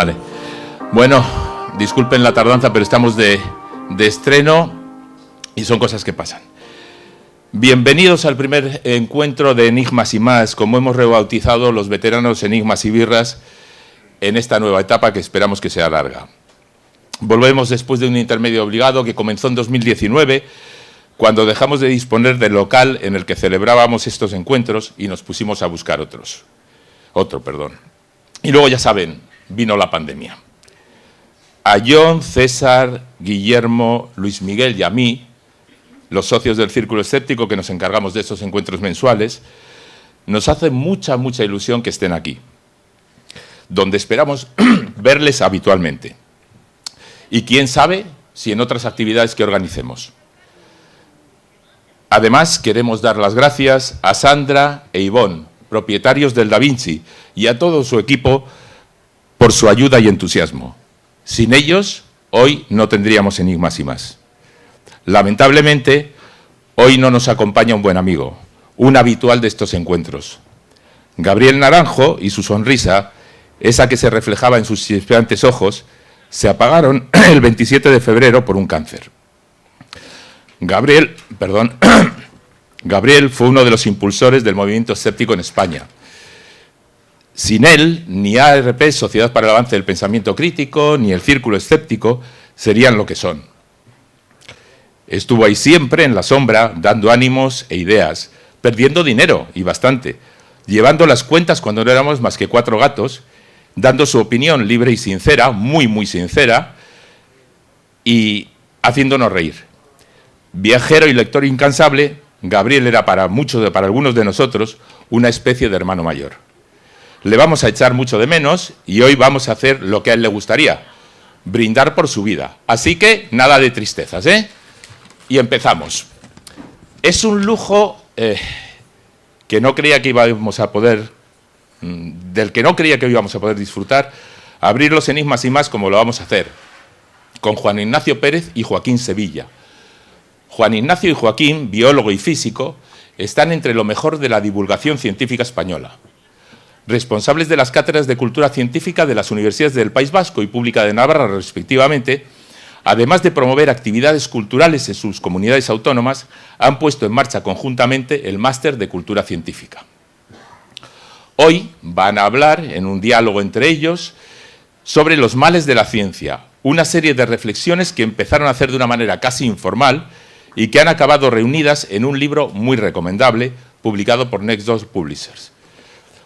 Vale. Bueno, disculpen la tardanza, pero estamos de estreno y son cosas que pasan. Bienvenidos al primer encuentro de Enigmas y Más, como hemos rebautizado los veteranos Enigmas y Birras en esta nueva etapa que esperamos que sea larga. Volvemos después de un intermedio obligado que comenzó en 2019, cuando dejamos de disponer del local en el que celebrábamos estos encuentros y nos pusimos a buscar otro. Y luego, ya saben, vino la pandemia. A John, César, Guillermo, Luis Miguel y a mí, los socios del Círculo Escéptico que nos encargamos de estos encuentros mensuales, nos hace mucha ilusión que estén aquí, donde esperamos verles habitualmente. Y quién sabe si en otras actividades que organicemos. Además, queremos dar las gracias a Sandra e Ivonne, propietarios del Da Vinci, y a todo su equipo por su ayuda y entusiasmo. Sin ellos, hoy no tendríamos Enigmas y Más. Lamentablemente, hoy no nos acompaña un buen amigo, un habitual de estos encuentros. Gabriel Naranjo y su sonrisa, esa que se reflejaba en sus chispeantes ojos, se apagaron el 27 de febrero por un cáncer. Gabriel fue uno de los impulsores del movimiento escéptico en España. Sin él, ni ARP, Sociedad para el Avance del Pensamiento Crítico, ni el Círculo Escéptico serían lo que son. Estuvo ahí siempre en la sombra, dando ánimos e ideas, perdiendo dinero, y bastante, llevando las cuentas cuando no éramos más que 4 gatos, dando su opinión libre y sincera, muy sincera, y haciéndonos reír. Viajero y lector incansable, Gabriel era para algunos de nosotros una especie de hermano mayor. Le vamos a echar mucho de menos y hoy vamos a hacer lo que a él le gustaría, brindar por su vida. Así que nada de tristezas, ¿eh? Y empezamos. Es un lujo que no creía que íbamos a poder, del que no creía que íbamos a poder disfrutar, abrir los Enigmas y Más como lo vamos a hacer, con Juan Ignacio Pérez y Joaquín Sevilla. Juan Ignacio y Joaquín, biólogo y físico, están entre lo mejor de la divulgación científica española. Responsables de las cátedras de Cultura Científica de las Universidades del País Vasco y Pública de Navarra, respectivamente, además de promover actividades culturales en sus comunidades autónomas, han puesto en marcha conjuntamente el Máster de Cultura Científica. Hoy van a hablar, en un diálogo entre ellos, sobre los males de la ciencia, una serie de reflexiones que empezaron a hacer de una manera casi informal y que han acabado reunidas en un libro muy recomendable, publicado por Next Door Publishers.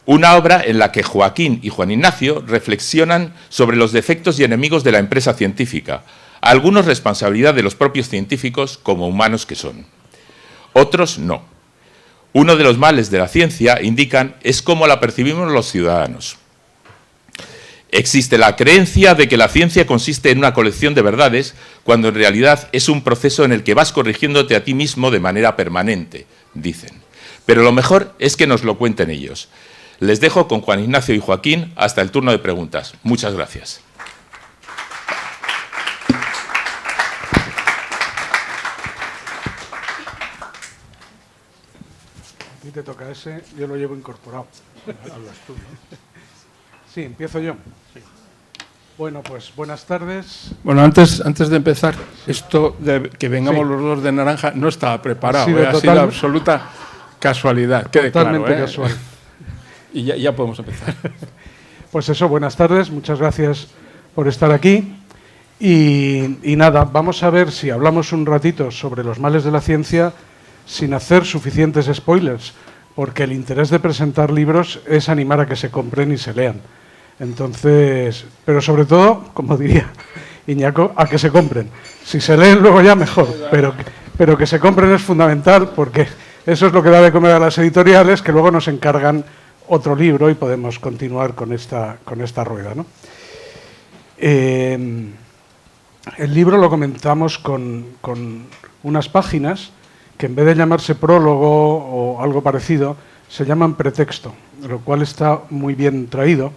Una obra en la que Joaquín y Juan Ignacio reflexionan sobre los defectos y enemigos de la empresa científica, algunos responsabilidad de los propios científicos como humanos que son. Otros no. Uno de los males de la ciencia, indican, es cómo la percibimos los ciudadanos. Existe la creencia de que la ciencia consiste en una colección de verdades, cuando en realidad es un proceso en el que vas corrigiéndote a ti mismo de manera permanente, dicen. Pero lo mejor es que nos lo cuenten ellos. Les dejo con Juan Ignacio y Joaquín hasta el turno de preguntas. Muchas gracias. A ti te toca ese, yo lo llevo incorporado. Hablas tú, ¿no? Sí, empiezo yo. Sí. Bueno, pues buenas tardes. Bueno, antes de empezar, esto de que vengamos los dos de naranja no estaba preparado, ha sido absoluta casualidad. Totalmente claro, casual. Y ya podemos empezar. Pues eso, buenas tardes, muchas gracias por estar aquí. Y nada, vamos a ver si hablamos un ratito sobre los males de la ciencia sin hacer suficientes spoilers, porque el interés de presentar libros es animar a que se compren y se lean. Entonces, pero sobre todo, como diría Iñaco, a que se compren. Si se leen luego ya mejor, pero que se compren es fundamental, porque eso es lo que da de comer a las editoriales, que luego nos encargan otro libro y podemos continuar con esta rueda, ¿no? El libro lo comenzamos con unas páginas que en vez de llamarse prólogo o algo parecido, se llaman pretexto, lo cual está muy bien traído,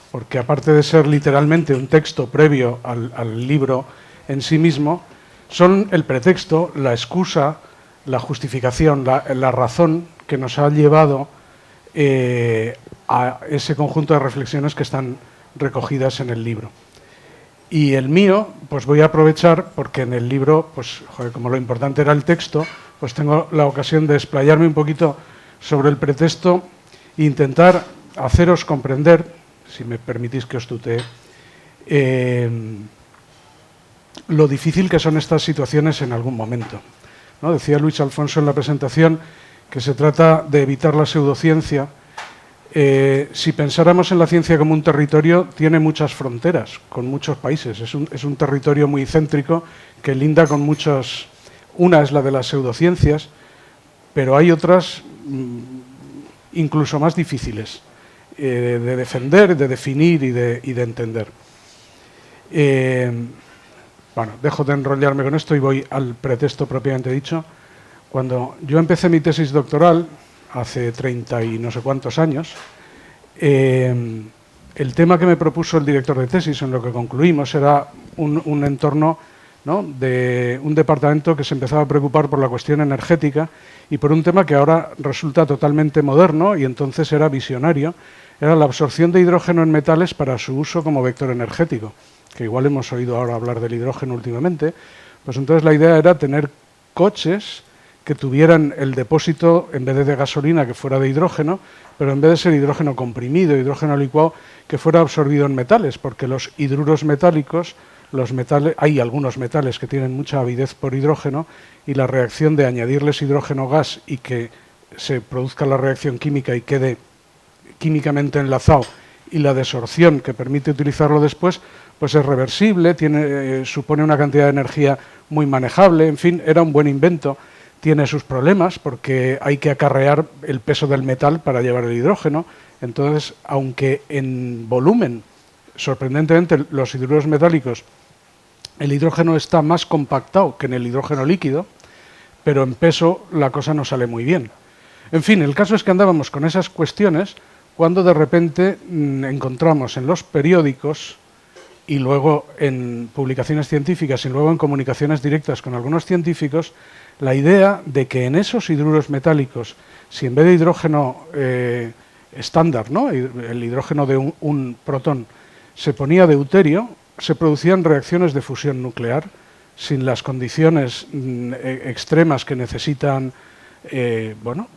porque aparte de ser literalmente un texto previo al libro en sí mismo, son el pretexto, la excusa, la justificación, la razón que nos ha llevado a ese conjunto de reflexiones que están recogidas en el libro. Y el mío, pues voy a aprovechar, porque en el libro, pues joder, como lo importante era el texto, pues tengo la ocasión de explayarme un poquito sobre el pretexto e intentar haceros comprender, si me permitís que os tutee, lo difícil que son estas situaciones en algún momento, ¿no? Decía Luis Alfonso en la presentación que se trata de evitar la pseudociencia. Si pensáramos en la ciencia como un territorio, tiene muchas fronteras, con muchos países. Es un territorio muy céntrico que linda con muchos. Una es la de las pseudociencias, pero hay otras incluso más difíciles de defender, de definir y de entender. Bueno, dejo de enrollarme con esto y voy al pretexto propiamente dicho. Cuando yo empecé mi tesis doctoral, hace 30 y no sé cuántos años, el tema que me propuso el director de tesis, en lo que concluimos, era un entorno, ¿no?, de un departamento que se empezaba a preocupar por la cuestión energética y por un tema que ahora resulta totalmente moderno y entonces era visionario, era la absorción de hidrógeno en metales para su uso como vector energético, que igual hemos oído ahora hablar del hidrógeno últimamente. Pues entonces la idea era tener coches que tuvieran el depósito, en vez de gasolina, que fuera de hidrógeno, pero en vez de ser hidrógeno comprimido, hidrógeno licuado, que fuera absorbido en metales, porque los hidruros metálicos, hay algunos metales que tienen mucha avidez por hidrógeno, y la reacción de añadirles hidrógeno gas y que se produzca la reacción química y quede químicamente enlazado, y la desorción que permite utilizarlo después, pues es reversible, supone una cantidad de energía muy manejable, en fin, era un buen invento. Tiene sus problemas porque hay que acarrear el peso del metal para llevar el hidrógeno. Entonces, aunque en volumen, sorprendentemente, los hidruros metálicos, el hidrógeno está más compactado que en el hidrógeno líquido, pero en peso la cosa no sale muy bien. En fin, el caso es que andábamos con esas cuestiones cuando de repente encontramos en los periódicos y luego en publicaciones científicas y luego en comunicaciones directas con algunos científicos la idea de que en esos hidruros metálicos, si en vez de hidrógeno estándar, ¿no?, el hidrógeno de un protón, se ponía deuterio, se producían reacciones de fusión nuclear sin las condiciones extremas que necesitan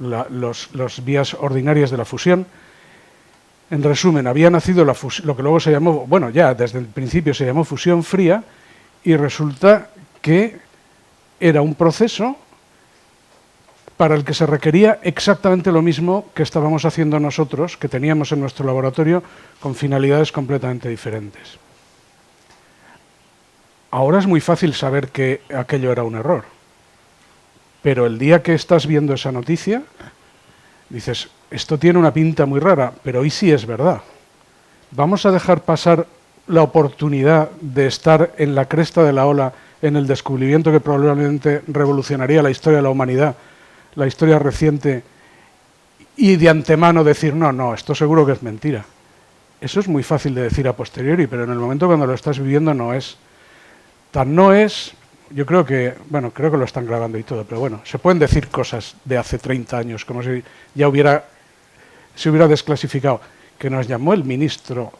las vías ordinarias de la fusión. En resumen, había nacido lo que luego se llamó, bueno, ya desde el principio se llamó fusión fría, y resulta que era un proceso para el que se requería exactamente lo mismo que estábamos haciendo nosotros, que teníamos en nuestro laboratorio, con finalidades completamente diferentes. Ahora es muy fácil saber que aquello era un error, pero el día que estás viendo esa noticia, dices, esto tiene una pinta muy rara, pero hoy sí es verdad. Vamos a dejar pasar la oportunidad de estar en la cresta de la ola en el descubrimiento que probablemente revolucionaría la historia de la humanidad, la historia reciente, y de antemano decir, no, esto seguro que es mentira. Eso es muy fácil de decir a posteriori, pero en el momento cuando lo estás viviendo no es. Tan no es, yo creo que lo están grabando y todo, pero bueno, se pueden decir cosas de hace 30 años, como si ya se hubiera desclasificado, que nos llamó el ministro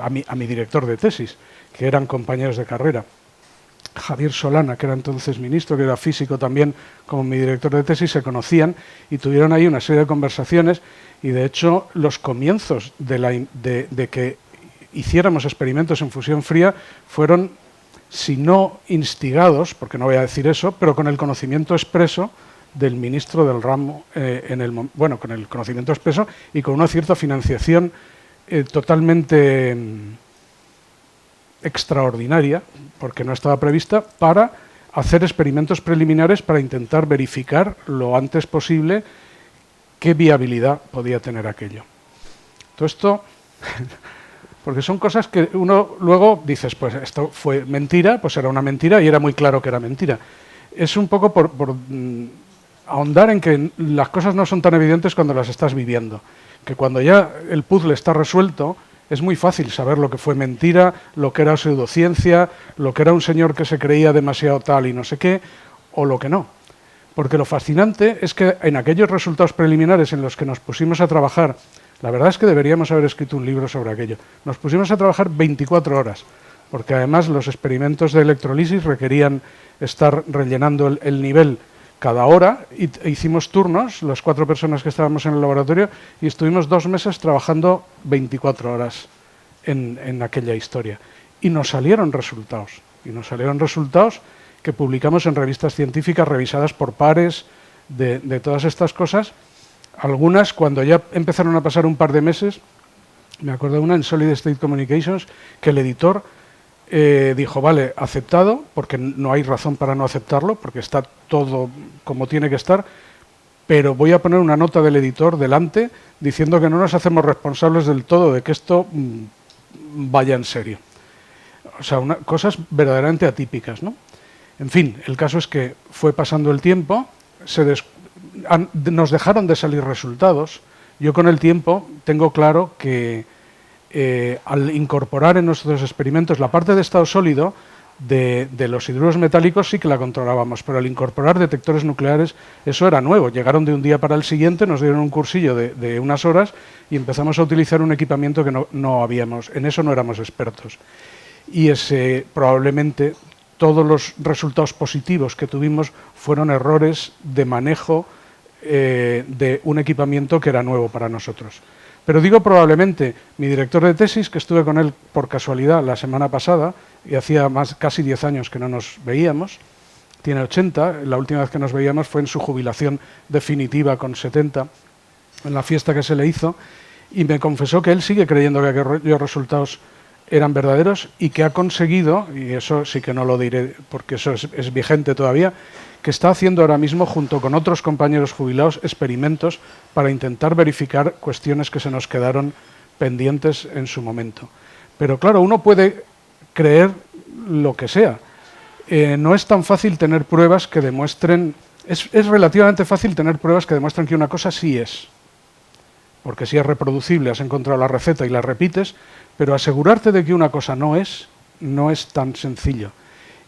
a mi director de tesis, que eran compañeros de carrera, Javier Solana, que era entonces ministro, que era físico también, como mi director de tesis, se conocían y tuvieron ahí una serie de conversaciones, y de hecho los comienzos de que hiciéramos experimentos en fusión fría fueron, si no instigados, porque no voy a decir eso, pero con el conocimiento expreso del ministro del ramo, con el conocimiento expreso y con una cierta financiación totalmente extraordinaria, porque no estaba prevista, para hacer experimentos preliminares para intentar verificar lo antes posible qué viabilidad podía tener aquello. Todo esto, porque son cosas que uno luego dices, pues esto fue mentira, pues era una mentira y era muy claro que era mentira. Es un poco por ahondar en que las cosas no son tan evidentes cuando las estás viviendo, que cuando ya el puzzle está resuelto, es muy fácil saber lo que fue mentira, lo que era pseudociencia, lo que era un señor que se creía demasiado tal y no sé qué, o lo que no. Porque lo fascinante es que en aquellos resultados preliminares en los que nos pusimos a trabajar La verdad es que deberíamos haber escrito un libro sobre aquello. Nos pusimos a trabajar 24 horas, porque además los experimentos de electrolisis requerían estar rellenando el nivel cada hora, y hicimos turnos, las 4 personas que estábamos en el laboratorio, y estuvimos 2 meses trabajando 24 horas en aquella historia. Y nos salieron resultados, que publicamos en revistas científicas revisadas por pares de todas estas cosas. Algunas, cuando ya empezaron a pasar un par de meses, me acuerdo de una en Solid State Communications, que el editor dijo, vale, aceptado, porque no hay razón para no aceptarlo, porque está todo como tiene que estar, pero voy a poner una nota del editor delante diciendo que no nos hacemos responsables del todo de que esto vaya en serio. O sea, cosas verdaderamente atípicas, ¿no? En fin, el caso es que fue pasando el tiempo, nos dejaron de salir resultados. Yo con el tiempo tengo claro que al incorporar en nuestros experimentos la parte de estado sólido de los hidruros metálicos sí que la controlábamos, pero al incorporar detectores nucleares eso era nuevo. Llegaron de un día para el siguiente, nos dieron un cursillo de unas horas y empezamos a utilizar un equipamiento que no habíamos, en eso no éramos expertos. Y probablemente todos los resultados positivos que tuvimos fueron errores de manejo de un equipamiento que era nuevo para nosotros. Pero digo probablemente, mi director de tesis, que estuve con él por casualidad la semana pasada, y hacía casi 10 años que no nos veíamos, tiene 80, la última vez que nos veíamos fue en su jubilación definitiva con 70, en la fiesta que se le hizo, y me confesó que él sigue creyendo que aquellos resultados eran verdaderos y que ha conseguido, y eso sí que no lo diré porque eso es vigente todavía, que está haciendo ahora mismo, junto con otros compañeros jubilados, experimentos para intentar verificar cuestiones que se nos quedaron pendientes en su momento. Pero claro, uno puede creer lo que sea. No es tan fácil tener pruebas que demuestren... Es relativamente fácil tener pruebas que demuestren que una cosa sí es. Porque si es reproducible, has encontrado la receta y la repites, pero asegurarte de que una cosa no es tan sencillo.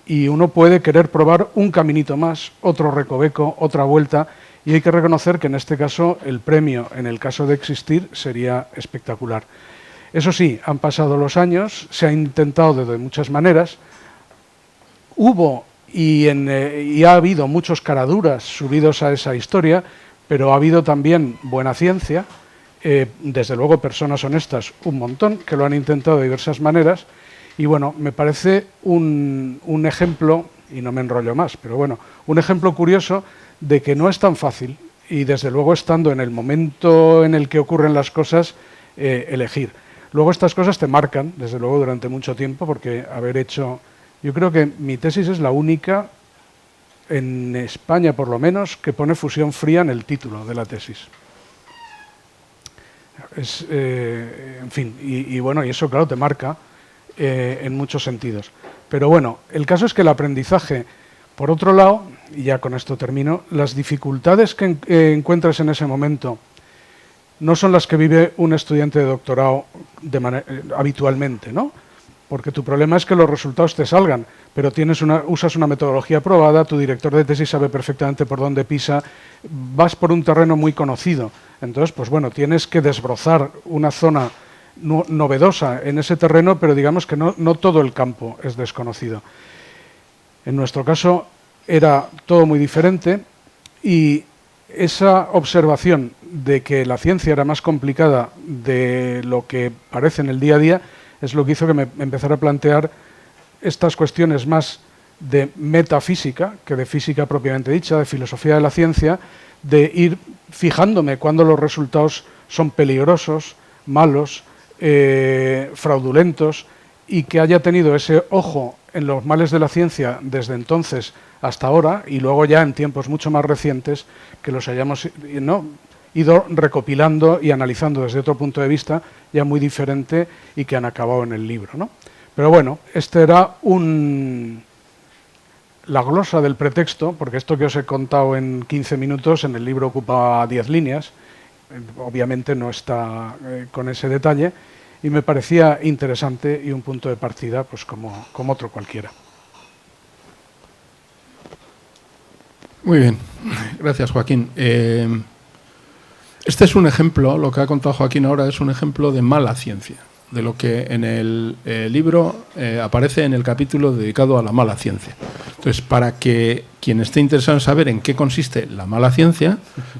Y uno puede querer probar un caminito más, otro recoveco, otra vuelta, y hay que reconocer que en este caso el premio, en el caso de existir, sería espectacular. Eso sí, han pasado los años, se ha intentado de muchas maneras, hubo y ha habido muchos caraduras subidos a esa historia, pero ha habido también buena ciencia, desde luego personas honestas un montón, que lo han intentado de diversas maneras. Y bueno, me parece un ejemplo, y no me enrollo más, pero bueno, un ejemplo curioso de que no es tan fácil, y desde luego estando en el momento en el que ocurren las cosas, elegir. Luego estas cosas te marcan, desde luego, durante mucho tiempo, porque haber hecho... Yo creo que mi tesis es la única, en España por lo menos, que pone fusión fría en el título de la tesis. En fin, y bueno, y eso claro te marca en muchos sentidos. Pero bueno, el caso es que el aprendizaje, por otro lado, y ya con esto termino, las dificultades que encuentras en ese momento no son las que vive un estudiante de doctorado habitualmente, ¿no? Porque tu problema es que los resultados te salgan, pero usas una metodología probada, tu director de tesis sabe perfectamente por dónde pisa, vas por un terreno muy conocido. Entonces, pues bueno, tienes que desbrozar una zona novedosa en ese terreno, pero digamos que no todo el campo es desconocido. En nuestro caso era todo muy diferente y esa observación de que la ciencia era más complicada de lo que parece en el día a día es lo que hizo que me empezara a plantear estas cuestiones más de metafísica que de física propiamente dicha, de filosofía de la ciencia, de ir fijándome cuando los resultados son peligrosos, malos, fraudulentos, y que haya tenido ese ojo en los males de la ciencia desde entonces hasta ahora, y luego ya en tiempos mucho más recientes, que los hayamos ido recopilando y analizando desde otro punto de vista ya muy diferente y que han acabado en el libro, ¿no? Pero bueno, este era la glosa del pretexto, porque esto que os he contado en 15 minutos en el libro ocupa 10 líneas, obviamente no está con ese detalle, y me parecía interesante y un punto de partida pues como otro cualquiera. Muy bien, gracias Joaquín. Este es un ejemplo, lo que ha contado Joaquín ahora es un ejemplo de mala ciencia, de lo que en el libro aparece en el capítulo dedicado a la mala ciencia. Entonces, para que quien esté interesado en saber en qué consiste la mala ciencia,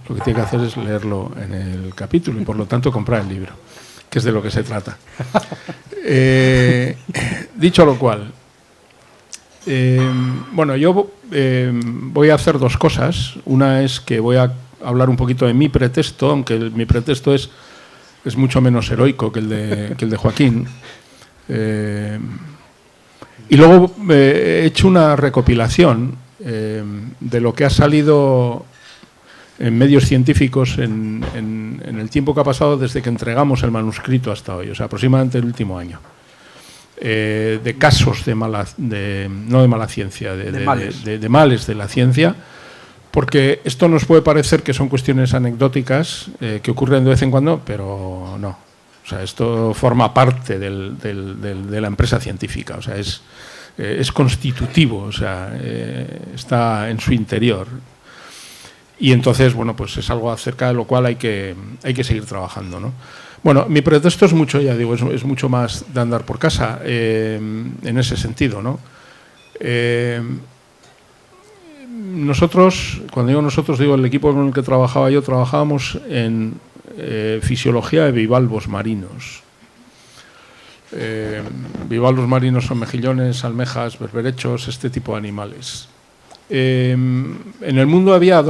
lo que tiene que hacer es leerlo en el capítulo y, por lo tanto, comprar el libro, que es de lo que se trata. Dicho lo cual, bueno, yo voy a hacer dos cosas. Una es que voy a hablar un poquito de mi pretexto, aunque mi pretexto es mucho menos heroico que el de Joaquín. Y luego he hecho una recopilación de lo que ha salido en medios científicos en el tiempo que ha pasado desde que entregamos el manuscrito hasta hoy, o sea, aproximadamente el último año. De casos de males de la ciencia, porque esto nos puede parecer que son cuestiones anecdóticas que ocurren de vez en cuando, pero no. O sea, esto forma parte de la empresa científica, o sea, es constitutivo, o sea, está en su interior. Y entonces, bueno, pues es algo acerca de lo cual hay que seguir trabajando, ¿no? Bueno, mi pretexto es mucho, ya digo, es mucho más de andar por casa, en ese sentido, ¿no? Nosotros, cuando digo nosotros, digo el equipo con el que trabajaba yo, trabajábamos en fisiología de bivalvos marinos. Bivalvos marinos son mejillones, almejas, berberechos, este tipo de animales. En el mundo había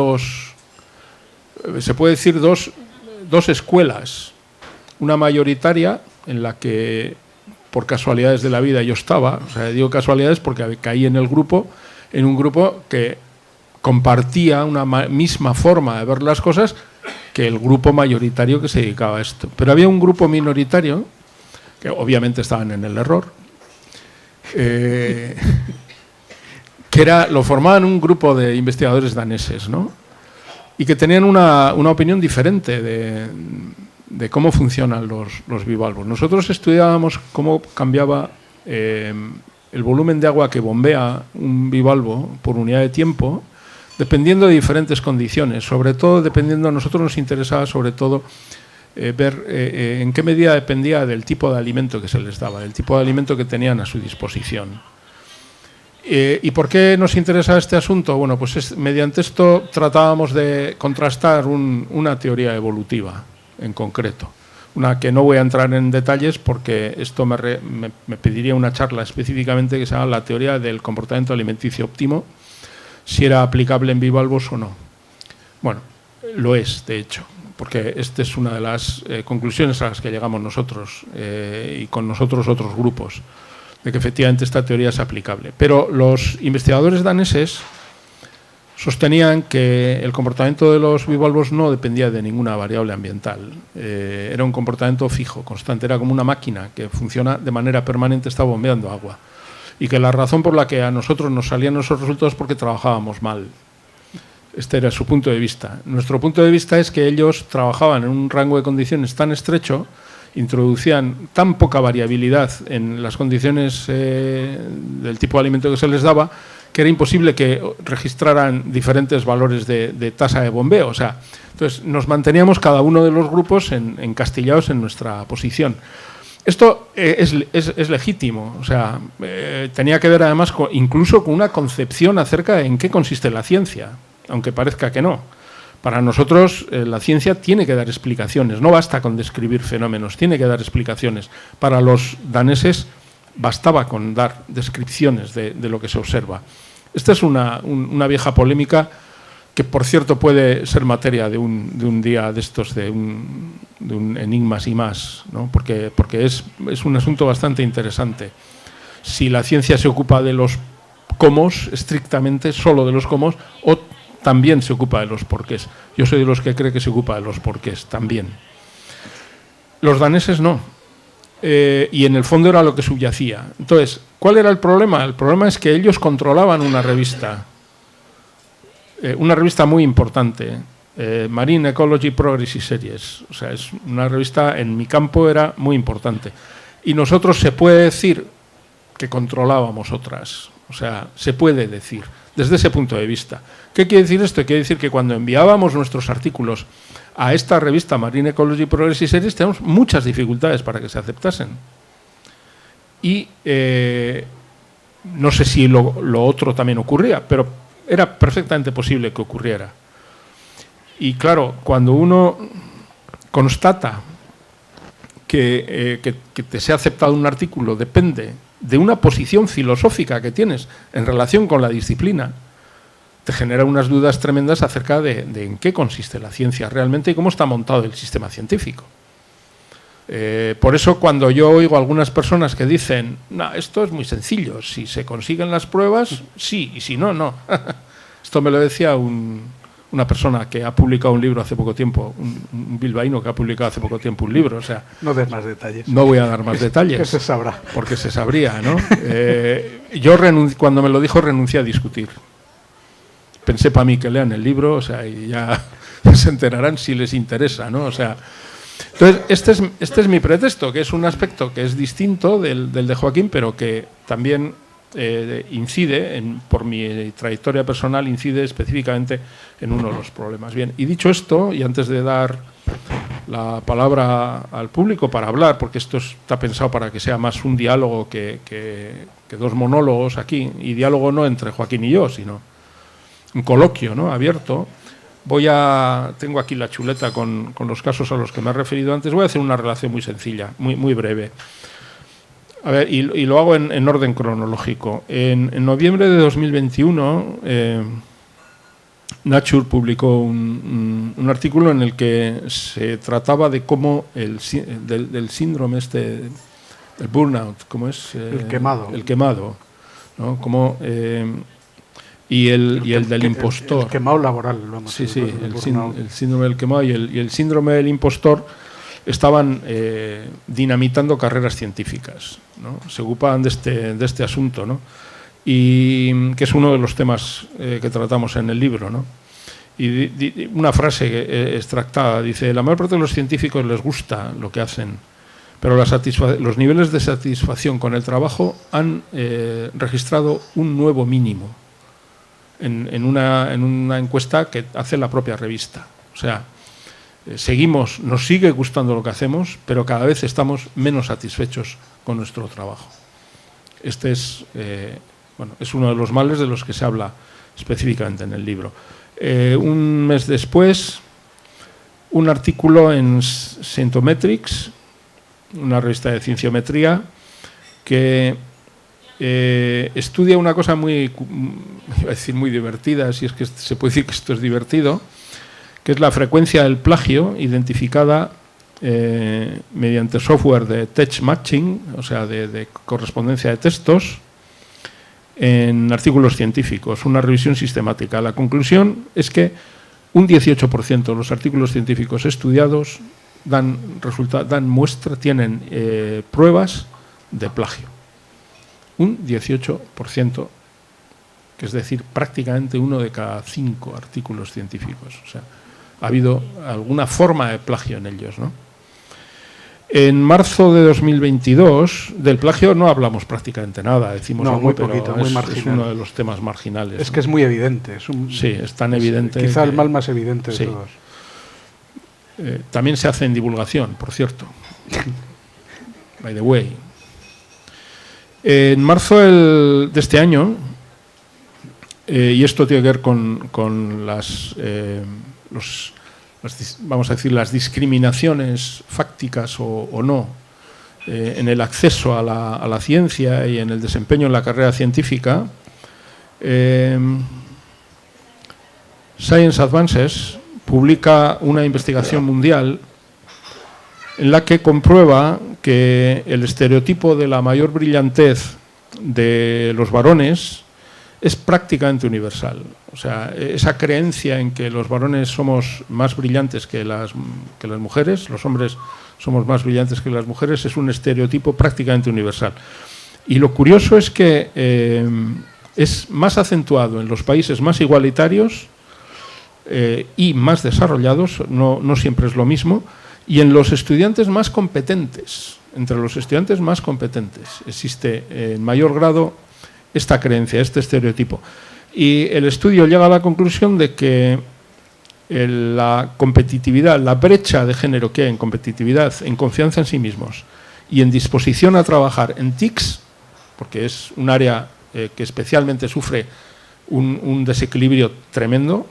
se puede decir dos escuelas. Una mayoritaria, en la que por casualidades de la vida yo estaba, o sea, digo casualidades porque caí en un grupo que compartía una misma forma de ver las cosas que el grupo mayoritario que se dedicaba a esto. Pero había un grupo minoritario, que obviamente estaban en el error, que lo formaban un grupo de investigadores daneses, ¿no? Y que tenían una opinión diferente de cómo funcionan los bivalvos. Nosotros estudiábamos cómo cambiaba el volumen de agua que bombea un bivalvo por unidad de tiempo, dependiendo de diferentes condiciones. Sobre todo, a nosotros nos interesaba sobre todo ver en qué medida dependía del tipo de alimento que se les daba, del tipo de alimento que tenían a su disposición. ¿Y por qué nos interesa este asunto? Bueno, pues mediante esto tratábamos de contrastar una teoría evolutiva en concreto. Una que no voy a entrar en detalles porque esto me pediría una charla específicamente que se llama la teoría del comportamiento alimenticio óptimo, si era aplicable en bivalvos o no. Bueno, lo es, de hecho, porque esta es una de las conclusiones a las que llegamos nosotros y con nosotros otros grupos, de que efectivamente esta teoría es aplicable. Pero los investigadores daneses sostenían que el comportamiento de los bivalvos no dependía de ninguna variable ambiental. Era un comportamiento fijo, constante, era como una máquina que funciona de manera permanente, está bombeando agua. Y que la razón por la que a nosotros nos salían esos resultados es porque trabajábamos mal. Este era su punto de vista. Nuestro punto de vista es que ellos trabajaban en un rango de condiciones tan estrecho, introducían tan poca variabilidad en las condiciones del tipo de alimento que se les daba, que era imposible que registraran diferentes valores de tasa de bombeo. O sea, entonces nos manteníamos cada uno de los grupos encastillados en nuestra posición. Esto es legítimo, o sea, tenía que ver además incluso con una concepción acerca de en qué consiste la ciencia, aunque parezca que no. Para nosotros la ciencia tiene que dar explicaciones, no basta con describir fenómenos, tiene que dar explicaciones. Para los daneses bastaba con dar descripciones de lo que se observa. Esta es una vieja polémica que, por cierto, puede ser materia de un día de estos, de un enigmas y más, ¿no? Porque es un asunto bastante interesante. Si la ciencia se ocupa de los cómo, estrictamente solo de los cómo, o también se ocupa de los porqués. Yo soy de los que cree que se ocupa de los porqués también. Los daneses no. Y en el fondo era lo que subyacía. Entonces, ¿cuál era el problema? El problema es que ellos controlaban una revista muy importante, Marine Ecology Progress y Series. O sea, es una revista, en mi campo era muy importante. Y nosotros se puede decir que controlábamos otras. O sea, se puede decir, desde ese punto de vista. ¿Qué quiere decir esto? Quiere decir que cuando enviábamos nuestros artículos a esta revista Marine Ecology Progress y Series tenemos muchas dificultades para que se aceptasen. Y no sé si lo otro también ocurría, pero era perfectamente posible que ocurriera. Y claro, cuando uno constata que te sea aceptado un artículo depende de una posición filosófica que tienes en relación con la disciplina, te genera unas dudas tremendas acerca de en qué consiste la ciencia realmente y cómo está montado el sistema científico. Por eso cuando yo oigo a algunas personas que dicen, no, esto es muy sencillo, si se consiguen las pruebas, sí, y si no, no. Esto me lo decía una persona que ha publicado un libro hace poco tiempo, un bilbaíno que ha publicado hace poco tiempo un libro. O sea, no des más detalles. No voy a dar más detalles. Que se sabrá. Porque se sabría, ¿no? Yo cuando me lo dijo renuncié a discutir. Pensé para mí que lean el libro, o sea, y ya se enterarán si les interesa, ¿no? O sea, entonces este es mi pretexto, que es un aspecto que es distinto del de Joaquín, pero que también incide, por mi trayectoria personal, incide específicamente en uno de los problemas. Bien, y dicho esto, y antes de dar la palabra al público para hablar, porque esto está pensado para que sea más un diálogo que dos monólogos aquí, y diálogo no entre Joaquín y yo, sino un coloquio, ¿no?, abierto. Tengo aquí la chuleta con los casos a los que me he referido antes. Voy a hacer una relación muy sencilla, muy breve. A ver, y lo hago en orden cronológico. En noviembre de 2021, Nature publicó un artículo en el que se trataba de cómo del síndrome del burnout, ¿cómo es? El quemado. El quemado, ¿no? Cómo, y el del impostor. El quemado laboral, vamos. Sí, el síndrome del quemado y el síndrome del impostor estaban dinamitando carreras científicas, ¿no? Se ocupaban de este asunto, ¿no? Y que es uno de los temas que tratamos en el libro, ¿no? Y una frase extractada dice: la mayor parte de los científicos les gusta lo que hacen, pero los niveles de satisfacción con el trabajo han registrado un nuevo mínimo en una encuesta que hace la propia revista. O sea, nos sigue gustando lo que hacemos, pero cada vez estamos menos satisfechos con nuestro trabajo. Este es uno de los males de los que se habla específicamente en el libro. Un mes después, un artículo en Scientometrics, una revista de cienciometría, que estudia una cosa muy divertida, si es que se puede decir que esto es divertido, que es la frecuencia del plagio identificada mediante software de text matching, o sea, de correspondencia de textos, en artículos científicos, una revisión sistemática. La conclusión es que un 18% de los artículos científicos estudiados tienen pruebas de plagio. Un 18%, que es decir, prácticamente 1 de cada 5 artículos científicos. O sea, ha habido alguna forma de plagio en ellos, ¿no? En marzo de 2022, del plagio no hablamos prácticamente nada, decimos algo, muy poquito, pero muy es marginal. uno de los temas marginales. Es que es muy evidente. Sí, es tan evidente. Quizá el mal más evidente de todos. También se hace en divulgación, por cierto. By the way. En marzo de este año, y esto tiene que ver con vamos a decir, las discriminaciones fácticas o no en el acceso a la ciencia y en el desempeño en la carrera científica, Science Advances publica una investigación mundial en la que comprueba que el estereotipo de la mayor brillantez de los varones es prácticamente universal. O sea, esa creencia en que los varones somos más brillantes que las mujeres, los hombres somos más brillantes que las mujeres, es un estereotipo prácticamente universal. Y lo curioso es que es más acentuado en los países más igualitarios y más desarrollados, no siempre es lo mismo, y en los estudiantes más competentes. Entre los estudiantes más competentes existe en mayor grado esta creencia, este estereotipo. Y el estudio llega a la conclusión de que la competitividad, la brecha de género que hay en competitividad, en confianza en sí mismos y en disposición a trabajar en TICs, porque es un área que especialmente sufre un desequilibrio tremendo,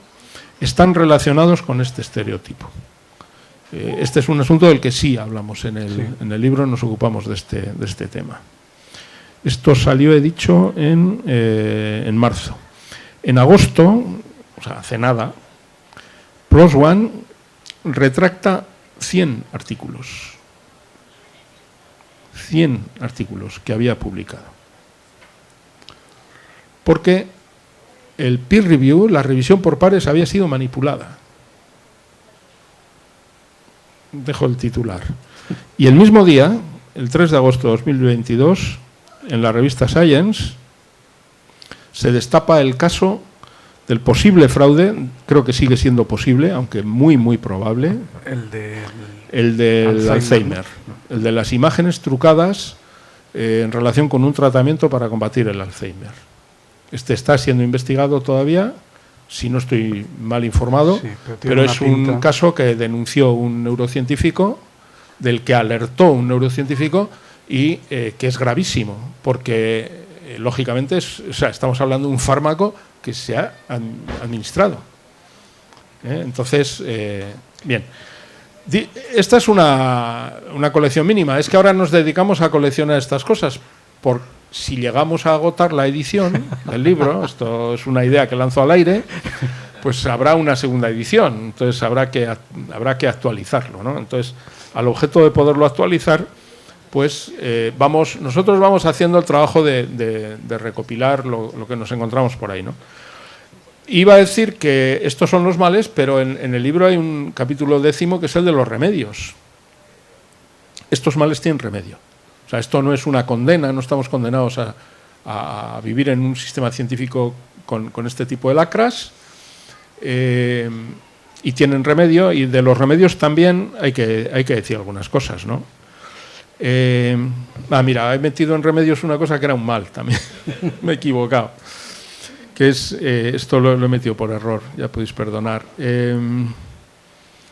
están relacionados con este estereotipo. Este es un asunto del que sí hablamos en el libro, nos ocupamos de este tema. Esto salió, he dicho, en marzo. En agosto, o sea, hace nada, PLOS ONE retracta 100 artículos. 100 artículos que había publicado. Porque el peer review, la revisión por pares, había sido manipulada. Dejo el titular. Y el mismo día, el 3 de agosto de 2022, en la revista Science, se destapa el caso del posible fraude, creo que sigue siendo posible, aunque muy, muy probable, el del Alzheimer, el de las imágenes trucadas en relación con un tratamiento para combatir el Alzheimer. Este está siendo investigado todavía, si no estoy mal informado, sí, pero es un caso que denunció un neurocientífico, del que alertó un neurocientífico y que es gravísimo, porque lógicamente estamos hablando de un fármaco que se ha administrado. Entonces, bien. Esta es una colección mínima. Es que ahora nos dedicamos a coleccionar estas cosas. Por si llegamos a agotar la edición del libro, esto es una idea que lanzo al aire, pues habrá una segunda edición. Entonces habrá que actualizarlo, ¿no? Entonces, al objeto de poderlo actualizar, pues nosotros vamos haciendo el trabajo de recopilar lo que nos encontramos por ahí, ¿no? Iba a decir que estos son los males, pero en el libro hay un capítulo 10 que es el de los remedios. Estos males tienen remedio. O sea, esto no es una condena, no estamos condenados a vivir en un sistema científico con este tipo de lacras, y tienen remedio, y de los remedios también hay que decir algunas cosas, ¿no? Mira, he metido en remedios una cosa que era un mal también, me he equivocado. Que es, esto lo he metido por error, ya podéis perdonar.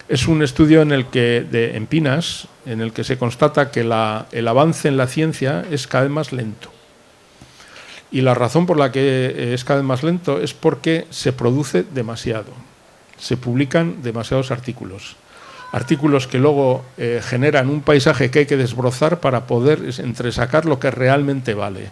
Es un estudio en PINAS, en el que se constata que el avance en la ciencia es cada vez más lento. Y la razón por la que es cada vez más lento es porque se produce demasiado. Se publican demasiados artículos. Artículos que luego generan un paisaje que hay que desbrozar para poder entresacar lo que realmente vale.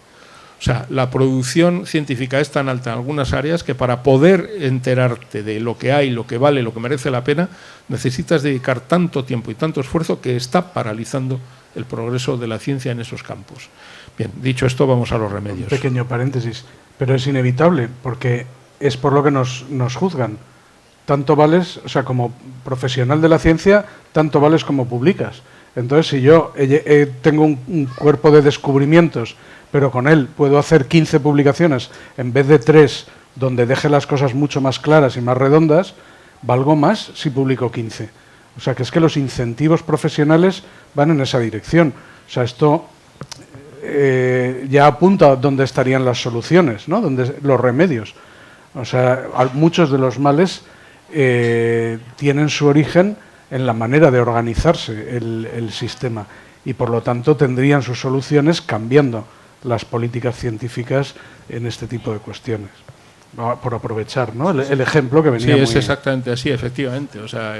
O sea, la producción científica es tan alta en algunas áreas que para poder enterarte de lo que hay, lo que vale, lo que merece la pena, necesitas dedicar tanto tiempo y tanto esfuerzo que está paralizando el progreso de la ciencia en esos campos. Bien, dicho esto, vamos a los remedios. Un pequeño paréntesis, pero es inevitable, porque es por lo que nos juzgan. Tanto vales, o sea, como profesional de la ciencia, tanto vales como publicas. Entonces, si yo tengo un cuerpo de descubrimientos, pero con él puedo hacer 15 publicaciones en vez de 3, donde deje las cosas mucho más claras y más redondas, valgo más si publico 15. O sea, que es que los incentivos profesionales van en esa dirección. O sea, esto ya apunta dónde estarían las soluciones, ¿no? Donde los remedios. O sea, muchos de los males tienen su origen en la manera de organizarse el sistema y, por lo tanto, tendrían sus soluciones cambiando las políticas científicas en este tipo de cuestiones. Por aprovechar, ¿no? el ejemplo que venía. Sí, es exactamente así, efectivamente. O sea,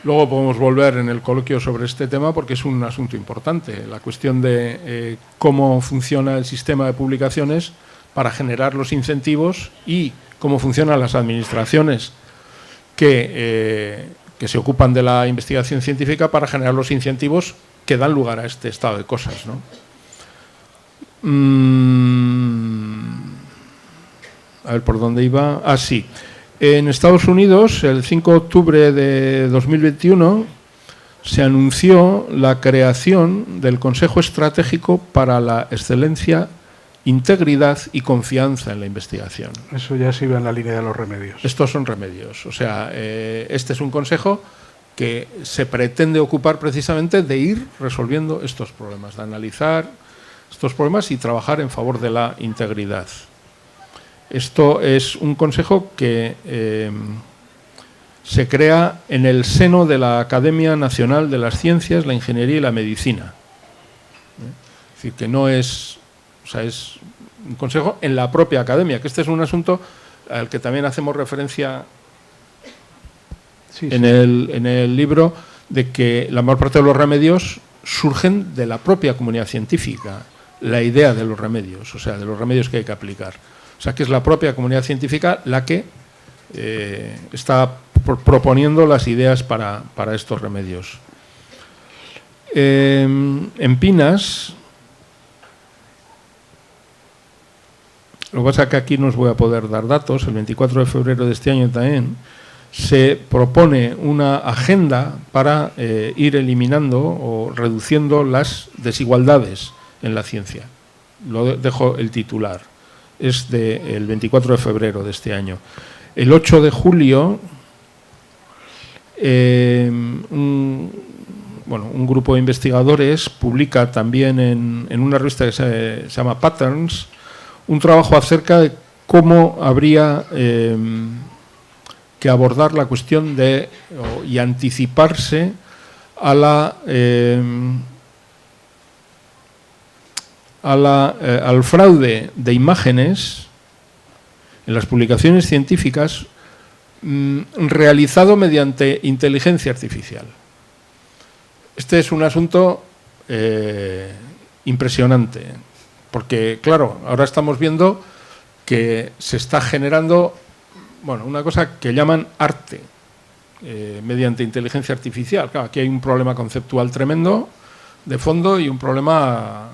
luego podemos volver en el coloquio sobre este tema porque es un asunto importante. La cuestión de cómo funciona el sistema de publicaciones para generar los incentivos y cómo funcionan las administraciones que se ocupan de la investigación científica para generar los incentivos que dan lugar a este estado de cosas, ¿no? A ver por dónde iba. Sí. En Estados Unidos, el 5 de octubre de 2021, se anunció la creación del Consejo Estratégico para la Excelencia, Integridad y Confianza en la Investigación. Eso ya se iba en la línea de los remedios. Estos son remedios. O sea, este es un consejo que se pretende ocupar precisamente de ir resolviendo estos problemas, de analizar estos problemas y trabajar en favor de la integridad. Esto es un consejo que se crea en el seno de la Academia Nacional de las Ciencias, la Ingeniería y la Medicina. Es decir, que no es, o sea, es un consejo en la propia academia, que este es un asunto al que también hacemos referencia en el libro, de que la mayor parte de los remedios surgen de la propia comunidad científica, la idea de los remedios, o sea, de los remedios que hay que aplicar. O sea, que es la propia comunidad científica la que está proponiendo las ideas para estos remedios. En Pinas, lo que pasa es que aquí no os voy a poder dar datos, el 24 de febrero de este año también, se propone una agenda para ir eliminando o reduciendo las desigualdades en la ciencia. Lo dejo el titular, es del 24 de febrero de este año. El 8 de julio, un grupo de investigadores publica también en una revista que se llama Patterns, un trabajo acerca de cómo habría que abordar la cuestión y anticiparse a al fraude de imágenes en las publicaciones científicas realizado mediante inteligencia artificial. Este es un asunto impresionante, porque, claro, ahora estamos viendo que se está generando una cosa que llaman arte mediante inteligencia artificial. Claro, aquí hay un problema conceptual tremendo de fondo y un problema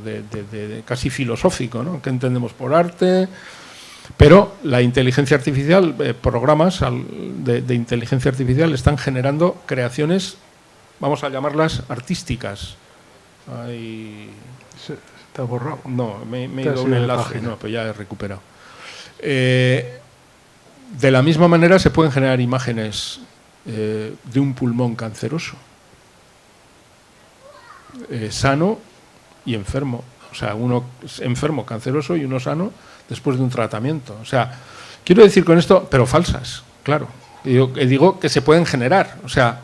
de casi filosófico, ¿no? ¿Qué entendemos por arte? Pero la inteligencia artificial, programas de inteligencia artificial están generando creaciones, vamos a llamarlas artísticas. ¿Te ha borrado? No, me he ido a un enlace, no, pero ya he recuperado. De la misma manera se pueden generar imágenes de un pulmón canceroso, sano y enfermo. O sea, uno enfermo, canceroso, y uno sano después de un tratamiento. O sea, quiero decir con esto, pero falsas, claro. Digo que se pueden generar. O sea,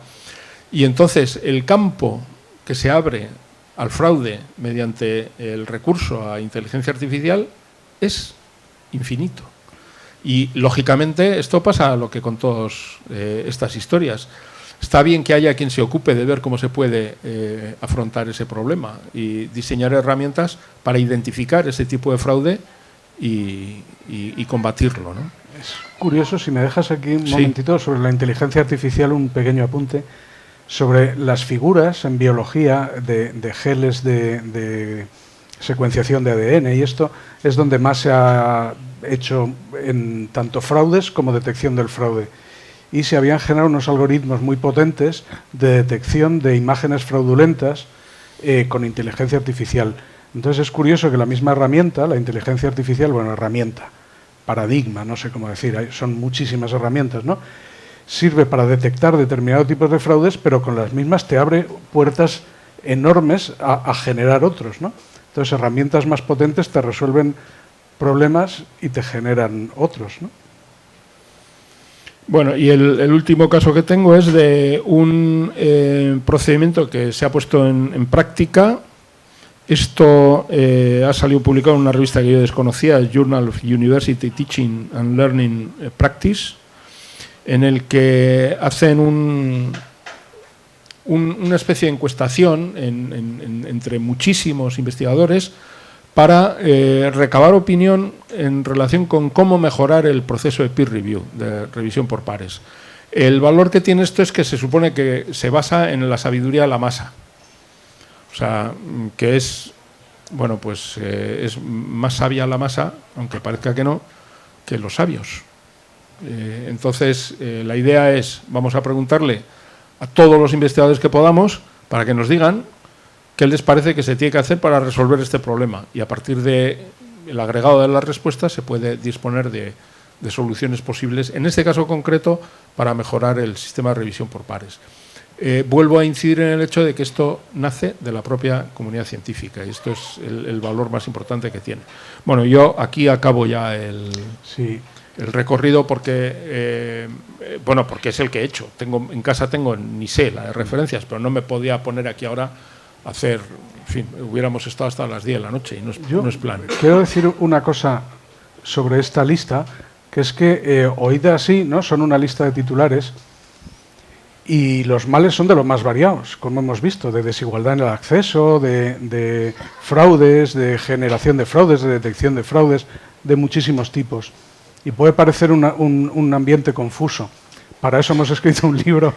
y entonces el campo que se abre al fraude mediante el recurso a inteligencia artificial es infinito. Y, lógicamente, esto pasa a lo que con todas estas historias. Está bien que haya quien se ocupe de ver cómo se puede afrontar ese problema y diseñar herramientas para identificar ese tipo de fraude y combatirlo, ¿no? Es curioso, si me dejas aquí un momentito, sobre la inteligencia artificial, un pequeño apunte sobre las figuras en biología de geles de secuenciación de ADN, y esto es donde más se ha hecho en tanto fraudes como detección del fraude. Y se habían generado unos algoritmos muy potentes de detección de imágenes fraudulentas con inteligencia artificial. Entonces es curioso que la misma herramienta, la inteligencia artificial, herramienta, paradigma, no sé cómo decir, son muchísimas herramientas, ¿no? Sirve para detectar determinados tipos de fraudes, pero con las mismas te abre puertas enormes a generar otros, ¿no? Entonces herramientas más potentes te resuelven problemas y te generan otros, ¿no? Bueno, y el último caso que tengo es de un procedimiento que se ha puesto en práctica. Esto ha salido publicado en una revista que yo desconocía, el Journal of University Teaching and Learning Practice, en el que hacen una especie de encuestación entre muchísimos investigadores para recabar opinión en relación con cómo mejorar el proceso de peer review, de revisión por pares. El valor que tiene esto es que se supone que se basa en la sabiduría de la masa. O sea, que es más sabia la masa, aunque parezca que no, que los sabios. Entonces, la idea es, vamos a preguntarle a todos los investigadores que podamos para que nos digan qué les parece que se tiene que hacer para resolver este problema. Y a partir del agregado de las respuestas se puede disponer de soluciones posibles, en este caso concreto, para mejorar el sistema de revisión por pares. Vuelvo a incidir en el hecho de que esto nace de la propia comunidad científica y esto es el valor más importante que tiene. Bueno, yo aquí acabo ya el... Sí. el recorrido porque, bueno, porque es el que he hecho. En casa tengo, ni sé, la de referencias, pero no me podía poner aquí ahora a hacer, en fin, hubiéramos estado hasta las 10 de la noche y no es plan. Quiero decir una cosa sobre esta lista, que es que oída así, ¿no? Son una lista de titulares y los males son de los más variados, como hemos visto, de desigualdad en el acceso, de fraudes, de generación de fraudes, de detección de fraudes, de muchísimos tipos. Y puede parecer un ambiente confuso. Para eso hemos escrito un libro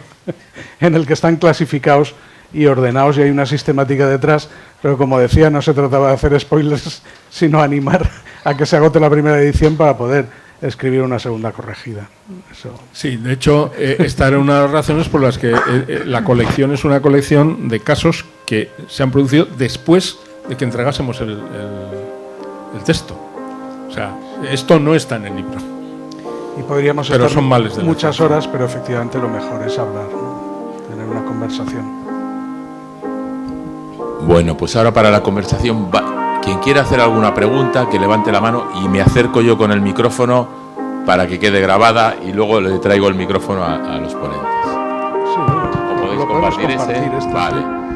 en el que están clasificados y ordenados y hay una sistemática detrás, pero como decía, no se trataba de hacer spoilers, sino animar a que se agote la primera edición para poder escribir una segunda corregida. Eso. Sí, de hecho, esta era una de las razones por las que la colección es una colección de casos que se han producido después de que entregásemos el texto. O sea, esto no está en el libro. Y podríamos pero estar son males de muchas horas, pero efectivamente lo mejor es hablar, ¿no? Tener una conversación. Bueno, pues ahora para la conversación, quien quiera hacer alguna pregunta, que levante la mano y me acerco yo con el micrófono para que quede grabada y luego le traigo el micrófono a los ponentes. Sí, ¿O podéis compartir ese? Este, vale. sí.